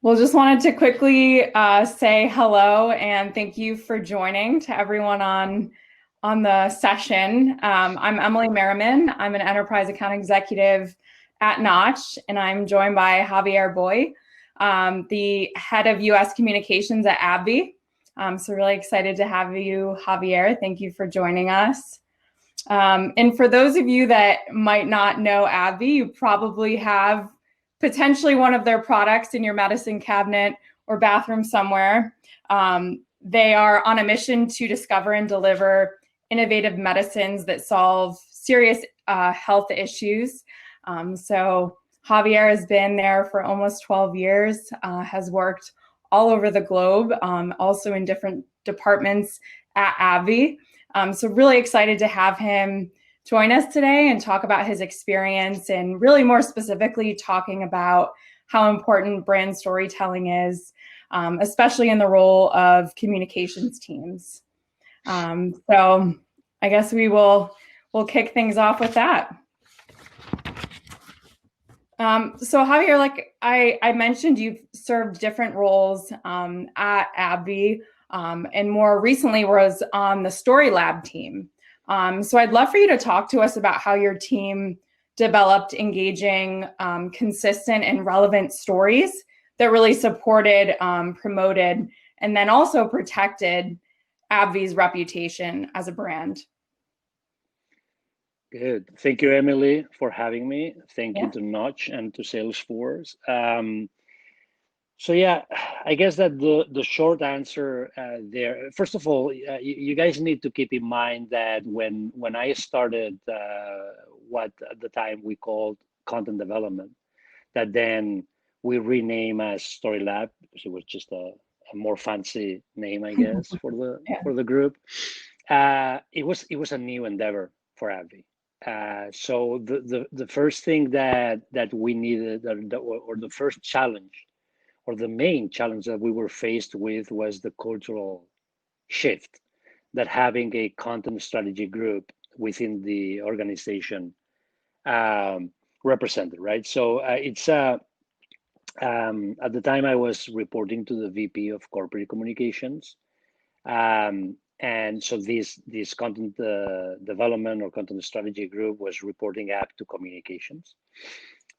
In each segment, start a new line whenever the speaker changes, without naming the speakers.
Well, just wanted to quickly say hello and thank you for joining to everyone on the session. I'm Emily Merriman. I'm an enterprise account executive at Knotch, and I'm joined by Javier Boix, the head of U.S. communications at AbbVie. So really excited to have you, Javier. Thank you for joining us. And for those of you that might not know AbbVie, you probably have potentially one of their products in your medicine cabinet or bathroom somewhere. They are on a mission to discover and deliver innovative medicines that solve serious health issues. So Javier has been there for almost 12 years, has worked all over the globe, also in different departments at AbbVie. So really excited to have him join us today and talk about his experience and really more specifically talking about how important brand storytelling is, especially in the role of communications teams. So I guess we'll kick things off with that. So Javier, like I mentioned, you've served different roles at AbbVie, and more recently was on the Story Lab team. So I'd love for you to talk to us about how your team developed engaging, consistent and relevant stories that really supported, promoted, and then also protected AbbVie's reputation as a brand.
Good. Thank you, Emily, for having me. Thank
Yeah.
you to Knotch and to Salesforce. So yeah, I guess that the short answer there. First of all, you guys need to keep in mind that when I started what at the time we called content development, that then we rename as Story Lab because it was just a more fancy name, I guess, for the group. It was a new endeavor for AbbVie. So the first thing that we needed, or the first challenge, or the main challenge that we were faced with, was the cultural shift that having a content strategy group within the organization represented, right? So it's at the time I was reporting to the VP of Corporate Communications. And so this content development or content strategy group was reporting up to communications.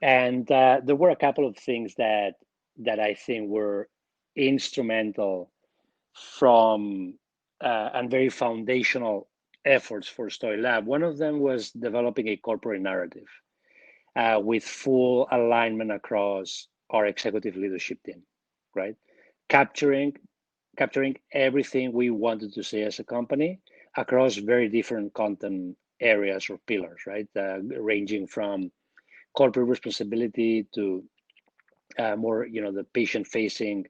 And there were a couple of things that I think were instrumental from and very foundational efforts for Story Lab. One of them was developing a corporate narrative with full alignment across our executive leadership team, right? Capturing everything we wanted to say as a company across very different content areas or pillars, right? Ranging from corporate responsibility to more, the patient-facing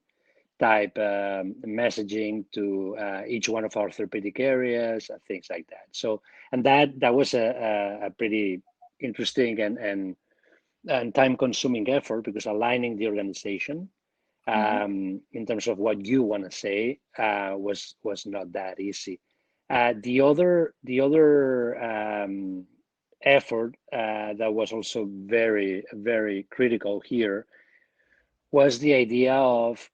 type messaging to each one of our therapeutic areas and things like that. So, and that was a pretty interesting and time-consuming effort, because aligning the organization in terms of what you want to say was not that easy. The other effort that was also very, very critical here was the idea of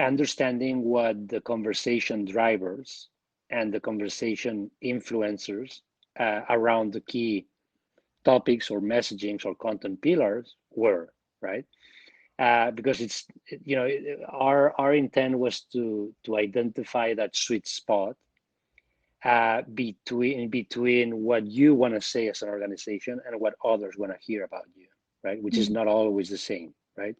understanding what the conversation drivers and the conversation influencers around the key topics or messagings or content pillars were, right? Because it's, our intent was to identify that sweet spot between what you want to say as an organization and what others want to hear about you, right? Which is not always the same, right?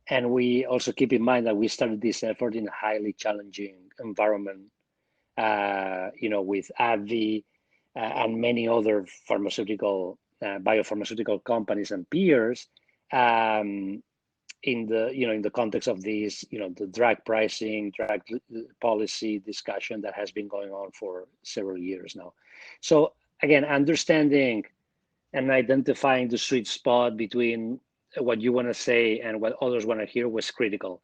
And we also keep in mind that we started this effort in a highly challenging environment, with AbbVie and many other biopharmaceutical companies and peers, in the context of these, the drug pricing, drug policy discussion that has been going on for several years now. So again, understanding and identifying the sweet spot between what you want to say and what others want to hear was critical,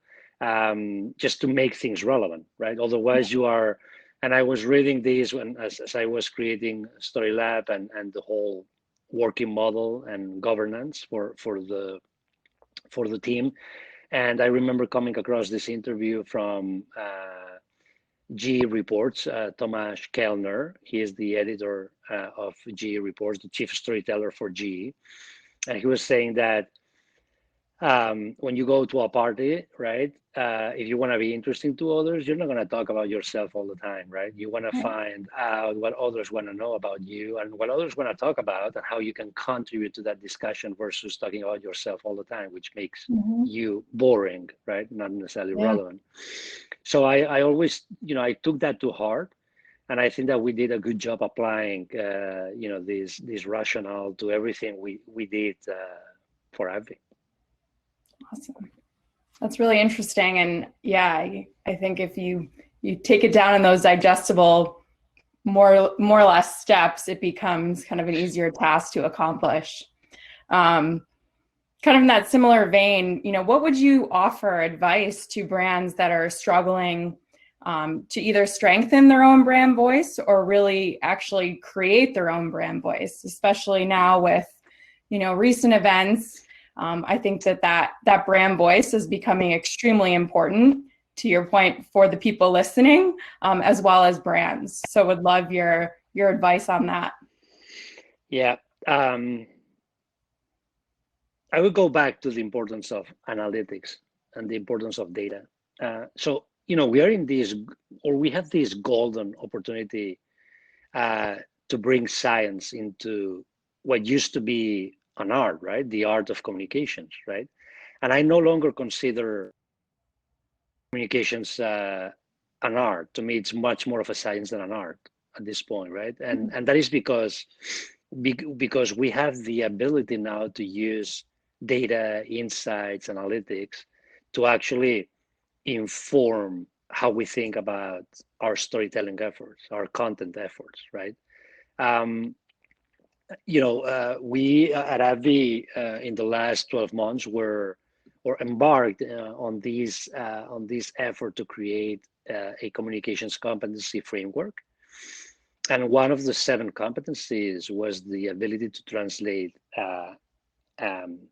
just to make things relevant, right? Otherwise you are, and I was reading this as I was creating Story Lab and the whole working model and governance for the for the team. And I remember coming across this interview from GE Reports, Tomasz Kellner. He is the editor of GE Reports, the chief storyteller for GE. And he was saying that when you go to a party, right, if you want to be interesting to others, you're not going to talk about yourself all the time, right? You want to find out what others want to know about you and what others want to talk about and how you can contribute to that discussion versus talking about yourself all the time, which makes you boring, right? Not necessarily relevant. So I always, I took that to heart. And I think that we did a good job applying, this rationale to everything we did for AbbVie.
Awesome. That's really interesting. And yeah, I think if you take it down in those digestible, more or less steps, it becomes kind of an easier task to accomplish. Kind of in that similar vein, what would you offer advice to brands that are struggling to either strengthen their own brand voice or really actually create their own brand voice, especially now with, recent events? I think that brand voice is becoming extremely important, to your point, for the people listening, as well as brands. So would love your advice on that.
Yeah. I would go back to the importance of analytics and the importance of data. So, we are in this, or we have this golden opportunity to bring science into what used to be an art, right? The art of communications, right? And I no longer consider communications an art. To me, it's much more of a science than an art at this point, right? And that is because we have the ability now to use data, insights, analytics to actually inform how we think about our storytelling efforts, our content efforts, right? We at AbbVie in the last 12 months embarked on this effort to create a communications competency framework. And one of the 7 competencies was the ability to translate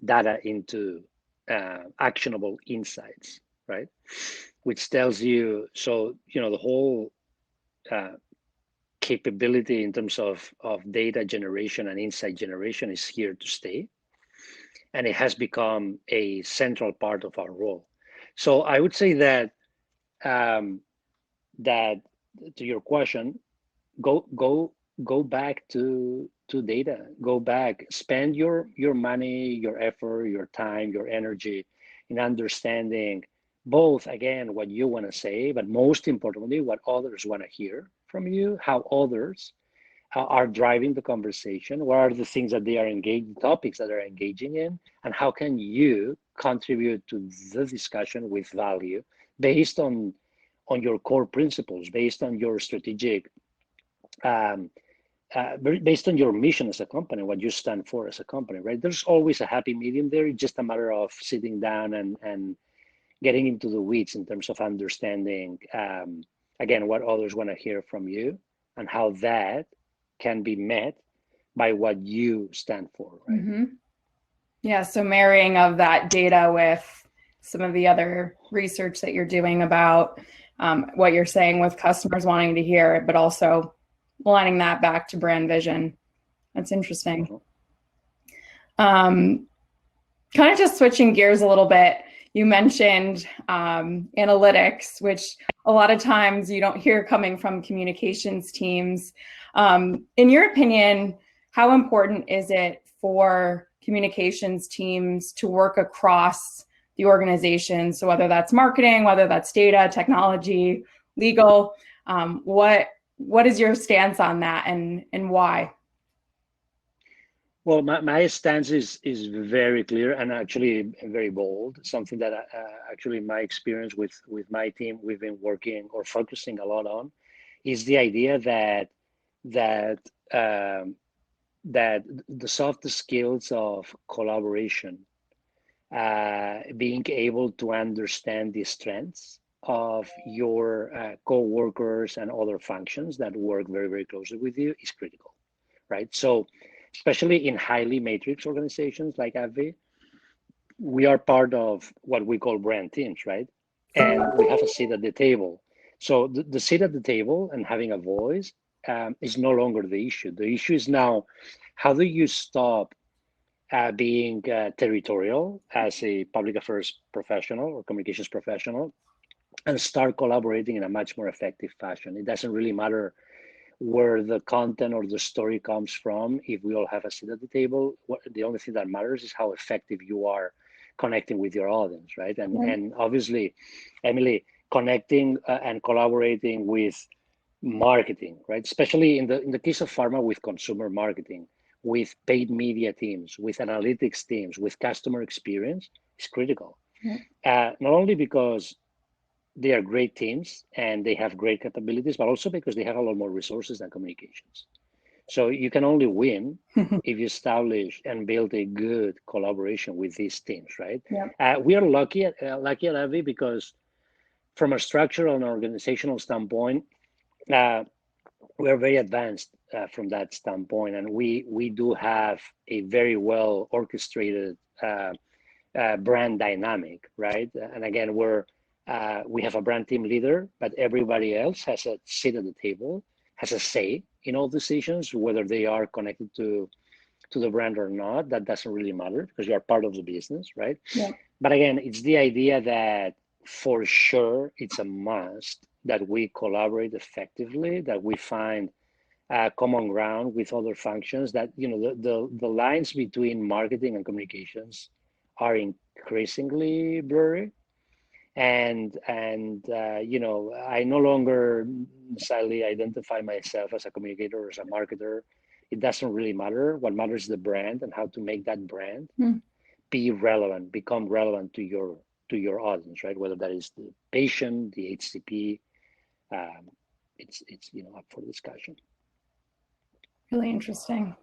data into actionable insights, right? Which tells you, the whole capability in terms of data generation and insight generation is here to stay. And it has become a central part of our role. So I would say that that to your question, go back to data. Go back, spend your money, your effort, your time, your energy in understanding both, again, what you want to say, but most importantly, what others want to hear from you, how others are driving the conversation, what are the things that they are engaged, topics that are engaging in, and how can you contribute to the discussion with value based on your core principles, based on your strategic, based on your mission as a company, what you stand for as a company, right? There's always a happy medium there. It's just a matter of sitting down and getting into the weeds in terms of understanding, again, what others want to hear from you and how that can be met by what you stand for, right?
Yeah, so marrying of that data with some of the other research that you're doing about what you're saying with customers wanting to hear it, but also aligning that back to brand vision. That's interesting. Kind of just switching gears a little bit, you mentioned analytics, which a lot of times you don't hear coming from communications teams. In your opinion, how important is it for communications teams to work across the organization? So whether that's marketing, whether that's data, technology, legal, what is your stance on that and why?
Well, my stance is very clear and actually very bold. Something that actually my experience with my team, we've been working or focusing a lot on, is the idea that the soft skills of collaboration, being able to understand the strengths of your co-workers and other functions that work very, very closely with you is critical, right? So especially in highly matrix organizations like AbbVie, we are part of what we call brand teams, right? And we have a seat at the table. So the seat at the table and having a voice is no longer the issue. The issue is now, how do you stop being territorial as a public affairs professional or communications professional and start collaborating in a much more effective fashion? It doesn't really matter where the content or the story comes from. If we all have a seat at the table, the only thing that matters is how effective you are connecting with your audience, right? And obviously, Emily, connecting and collaborating with marketing, right? Especially in the case of pharma, with consumer marketing, with paid media teams, with analytics teams, with customer experience is critical. Not only because they are great teams and they have great capabilities, but also because they have a lot more resources than communications. So you can only win if you establish and build a good collaboration with these teams, right? We are lucky at AbbVie because from a structural and organizational standpoint, we're very advanced from that standpoint, and we do have a very well orchestrated brand dynamic, right? And again, we have a brand team leader, but everybody else has a seat at the table, has a say in all decisions, whether they are connected to the brand or not. That doesn't really matter because you are part of the business, right? But again, it's the idea that for sure it's a must that we collaborate effectively, that we find common ground with other functions, that the lines between marketing and communications are increasingly blurry. And I no longer necessarily identify myself as a communicator or as a marketer. It doesn't really matter. What matters is the brand and how to make that brand be relevant, become relevant to your audience, right? Whether that is the patient, the HCP, it's up for discussion.
Really interesting.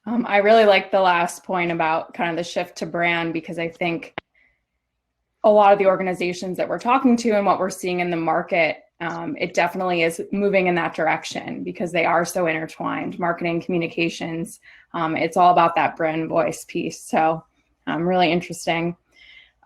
I really like the last point about kind of the shift to brand, because I think a lot of the organizations that we're talking to and what we're seeing in the market, it definitely is moving in that direction because they are so intertwined. Marketing, communications, it's all about that brand voice piece. So really interesting.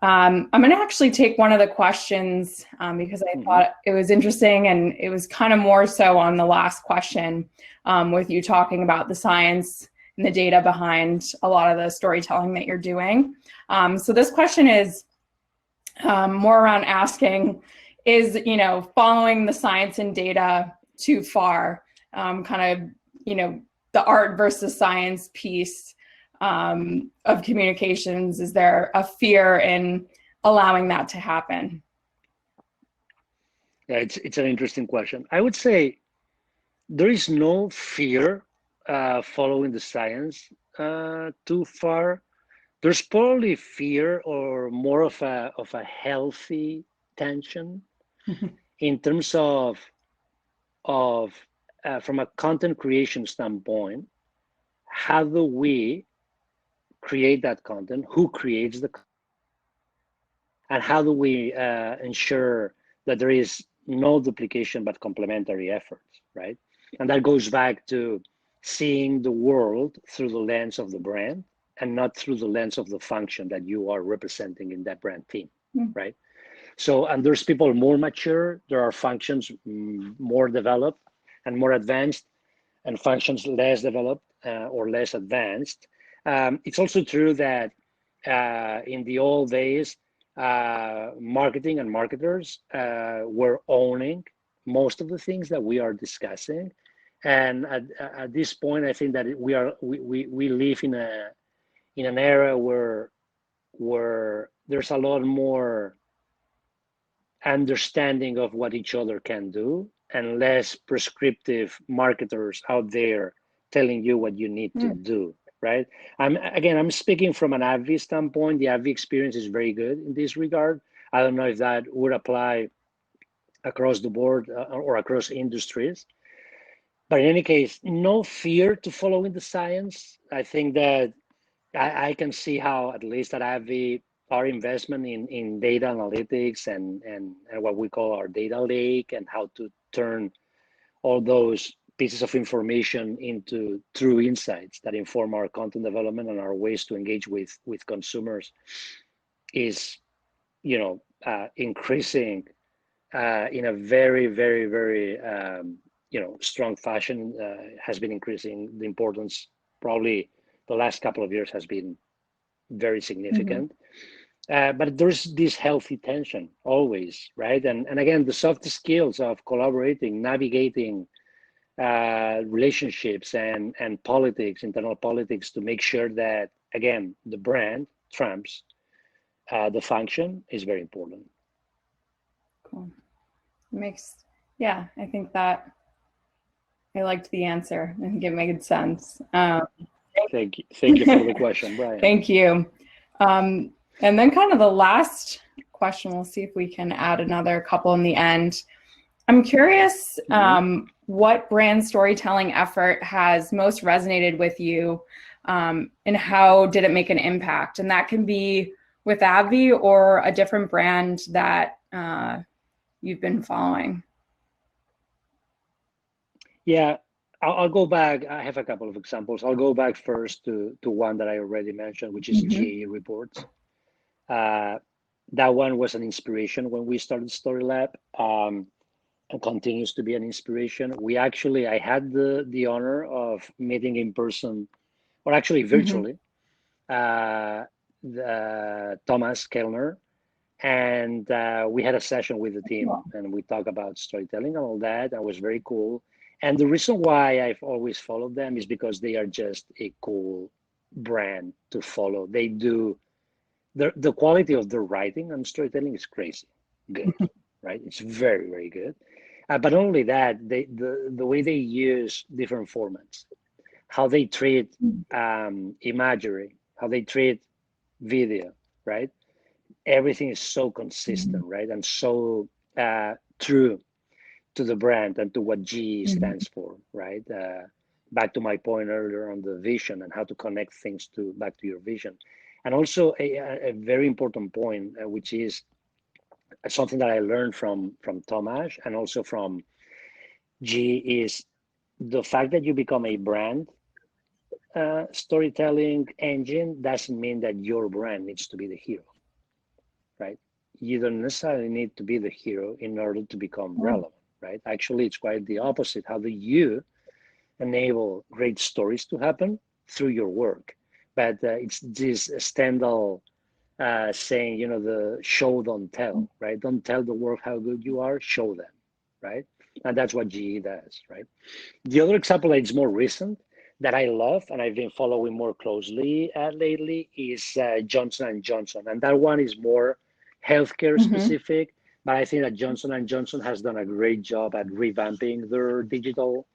I'm going to actually take one of the questions because I thought it was interesting, and it was kind of more so on the last question with you talking about the science and the data behind a lot of the storytelling that you're doing. So this question is more around asking, is following the science and data too far? Kind of the art versus science piece of communications. Is there a fear in allowing that to happen?
Yeah, it's an interesting question. I would say there is no fear following the science too far. There's probably fear, or more of a healthy tension in terms of from a content creation standpoint. How do we create that content? Who creates the content? And how do we ensure that there is no duplication but complementary efforts, right? And that goes back to seeing the world through the lens of the brand and not through the lens of the function that you are representing in that brand team, right? So, and there's people more mature, there are functions more developed and more advanced, and functions less developed or less advanced. It's also true that in the old days, marketing and marketers were owning most of the things that we are discussing. And at this point, I think that we live in an era where there's a lot more understanding of what each other can do, and less prescriptive marketers out there telling you what you need to do, right? I'm speaking from an AbbVie standpoint. The AbbVie experience is very good in this regard. I don't know if that would apply across the board or across industries. But in any case, no fear to following the science. I think that I can see how, at least at AbbVie, our investment in data analytics and what we call our data lake, and how to turn all those pieces of information into true insights that inform our content development and our ways to engage with consumers is, increasing in a very, very, very, strong fashion. Has been increasing. The importance, probably the last couple of years, has been very significant. But there's this healthy tension always, right? And again, the soft skills of collaborating, navigating relationships and politics, internal politics, to make sure that, again, the brand trumps the function, is very important.
Cool. Yeah, I think that I liked the answer. I think it made sense.
Thank you for the question, Brian.
Thank you. And then kind of the last question, we'll see if we can add another couple in the end. I'm curious what brand storytelling effort has most resonated with you, and how did it make an impact? And that can be with AbbVie or a different brand that you've been following.
Yeah, I'll go back. I have a couple of examples. I'll go back first to one that I already mentioned, which is GE reports. That one was an inspiration when we started Story Lab, and continues to be an inspiration. I had the honor of meeting in person, or actually virtually, Thomas Kellner, and we had a session with the team, and we talked about storytelling and all that. That was very cool. And the reason why I've always followed them is because they are just a cool brand to follow. They do, the quality of their writing and storytelling is crazy good, right? It's very, very good. But not only that, the way they use different formats, how they treat imagery, how they treat video, right? Everything is so consistent, right? And so true to the brand and to what GE stands for, right? Back to my point earlier on the vision and how to connect things back to your vision. And also a very important point, which is something that I learned from Tomasz and also from GE, is the fact that you become a brand storytelling engine doesn't mean that your brand needs to be the hero, right? You don't necessarily need to be the hero in order to become relevant, right? Actually, it's quite the opposite. How do you enable great stories to happen? Through your work. But it's this Stendhal saying, the show, don't tell, right? Don't tell the world how good you are, show them, right? And that's what GE does, right? The other example that's more recent that I love and I've been following more closely lately is Johnson & Johnson. And that one is more healthcare specific, but I think that Johnson & Johnson has done a great job at revamping their digital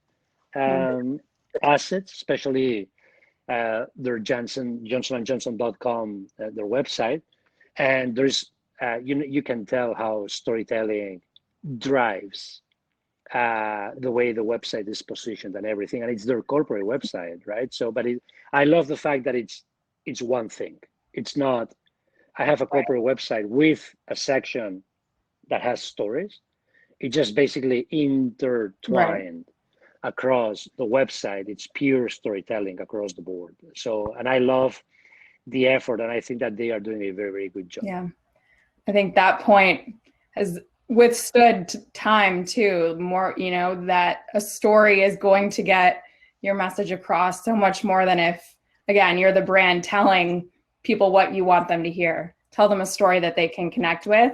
assets, especially their johnsonandjohnson.com, their website. And there's, you can tell how storytelling drives the way the website is positioned and everything. And it's their corporate website, right? So, but I love the fact that it's one thing. It's not, I have a corporate website with a section that has stories. It just basically intertwined across the website. It's pure storytelling across the board. So, and I love the effort, and I think that they are doing a very, very good job.
Yeah, I think that point has withstood time too. More, that a story is going to get your message across so much more than if, again, you're the brand telling people what you want them to hear. Tell them a story that they can connect with,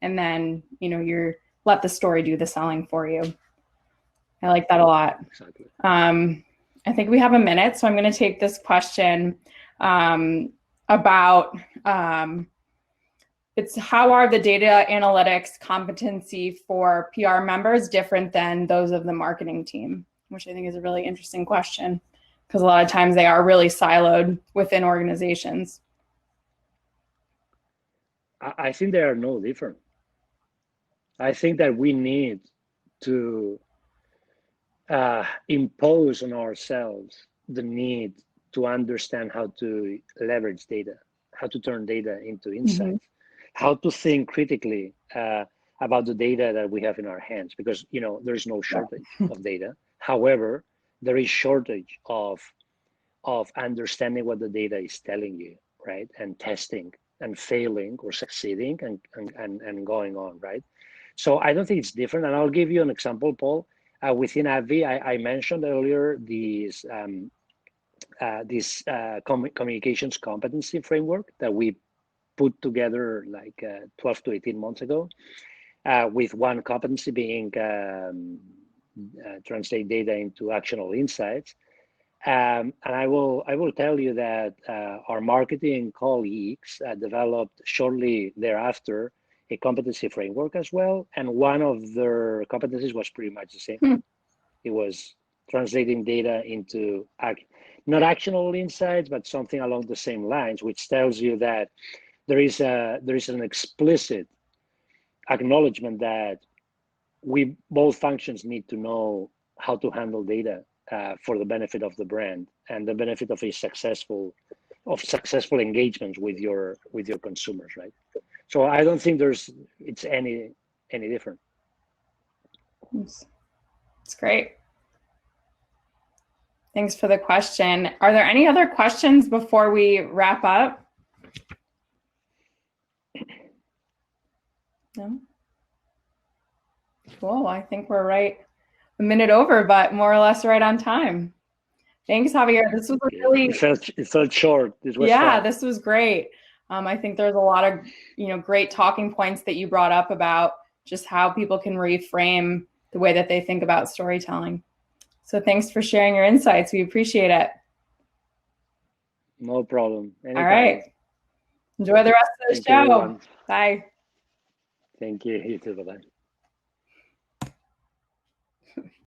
and then you're let the story do the selling for you. I like that a lot.
Exactly.
I think we have a minute, so I'm going to take this question about it's how are the data analytics competency for PR members different than those of the marketing team, which I think is a really interesting question because a lot of times they are really siloed within organizations.
I think they are no different. I think that we need to impose on ourselves the need to understand how to leverage data, how to turn data into insights, how to think critically about the data that we have in our hands, because there's no shortage of data. However, there is shortage of understanding what the data is telling you, right? And testing and failing or succeeding and going on, right? So I don't think it's different. And I'll give you an example, Paul. Within AbbVie, I mentioned earlier this communications competency framework that we put together like 12 to 18 months ago, with one competency being translate data into actionable insights. And I will tell you that our marketing colleagues developed shortly thereafter a competency framework as well. And one of their competencies was pretty much the same. It was translating data into not actionable insights, but something along the same lines, which tells you that there is an explicit acknowledgement that we both functions need to know how to handle data for the benefit of the brand and the benefit of successful engagements with your consumers, right? So I don't think it's any different.
It's great. Thanks for the question. Are there any other questions before we wrap up? No? Cool. I think we're right a minute over, but more or less right on time. Thanks, Javier. This was really.
It felt short. This was fun.
This was great. I think there's a lot of great talking points that you brought up about just how people can reframe the way that they think about storytelling. So thanks for sharing your insights. We appreciate it.
No problem. Anytime.
All right. Enjoy the rest of the show.
Everyone.
Bye.
Thank you. You too. Bye-bye.